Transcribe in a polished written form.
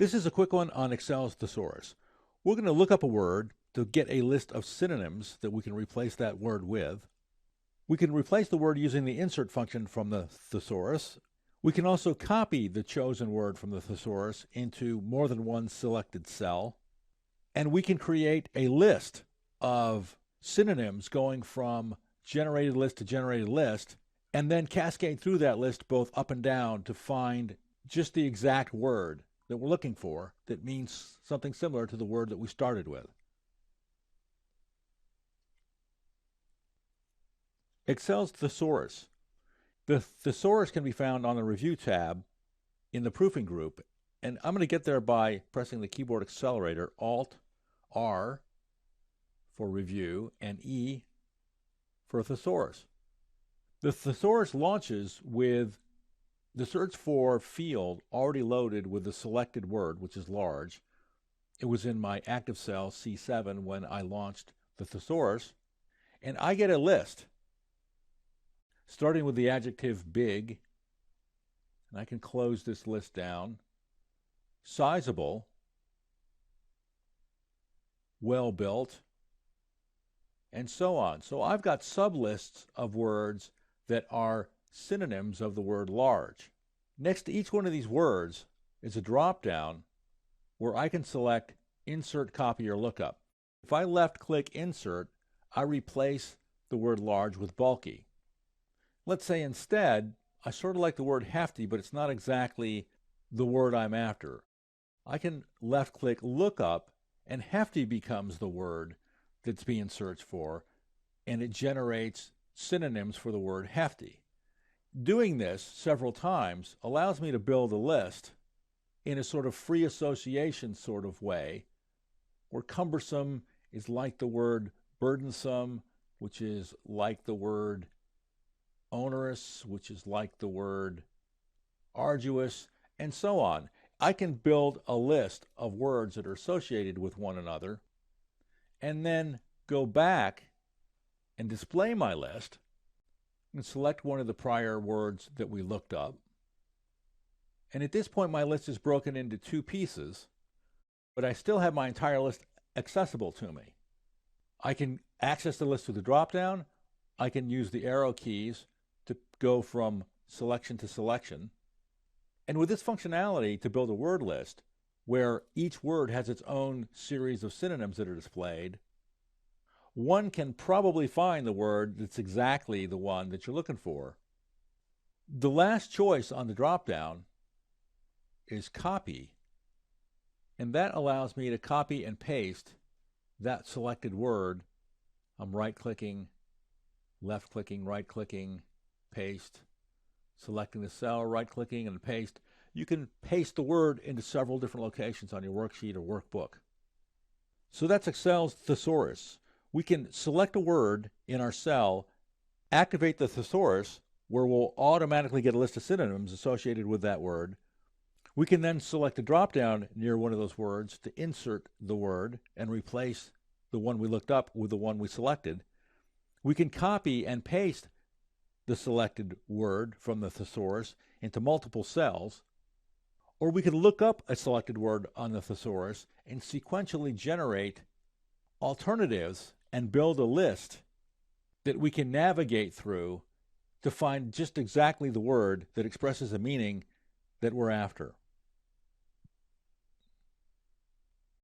This is a quick one on Excel's Thesaurus. We're going to look up a word to get a list of synonyms that we can replace that word with. We can replace the word using the insert function from the Thesaurus. We can also copy the chosen word from the Thesaurus into more than one selected cell. And we can create a list of synonyms going from generated list to generated list, and then cascade through that list both up and down to find just the exact word that we're looking for that means something similar to the word that we started with. Excel's Thesaurus. The Thesaurus can be found on the Review tab in the Proofing group, and I'm going to get there by pressing the keyboard accelerator, Alt-R for Review, and E for Thesaurus. The Thesaurus launches with the search for field already loaded with the selected word, which is large. It was in my active cell C7 when I launched the Thesaurus, and I get a list starting with the adjective big, and I can close this list down, sizable, well-built, and so on. So I've got sublists of words that are synonyms of the word large. Next to each one of these words is a drop-down where I can select Insert, Copy, or Lookup. If I left-click Insert, I replace the word large with bulky. Let's say instead, I sort of like the word hefty, but it's not exactly the word I'm after. I can left-click Lookup, and hefty becomes the word that's being searched for, and it generates synonyms for the word hefty. Doing this several times allows me to build a list in a sort of free association sort of way, where cumbersome is like the word burdensome, which is like the word onerous, which is like the word arduous, and so on. I can build a list of words that are associated with one another, and then go back and display my list and select one of the prior words that we looked up. And at this point, my list is broken into two pieces, but I still have my entire list accessible to me. I can access the list with the drop-down. I can use the arrow keys to go from selection to selection. And with this functionality to build a word list, where each word has its own series of synonyms that are displayed, one can probably find the word that's exactly the one that you're looking for. The last choice on the drop-down is Copy, and that allows me to copy and paste that selected word. I'm right-clicking, left-clicking, right-clicking, paste, selecting the cell, right-clicking, and paste. You can paste the word into several different locations on your worksheet or workbook. So that's Excel's Thesaurus. We can select a word in our cell, activate the Thesaurus, where we'll automatically get a list of synonyms associated with that word. We can then select a drop-down near one of those words to insert the word and replace the one we looked up with the one we selected. We can copy and paste the selected word from the Thesaurus into multiple cells, or we can look up a selected word on the Thesaurus and sequentially generate alternatives and build a list that we can navigate through to find just exactly the word that expresses a meaning that we're after.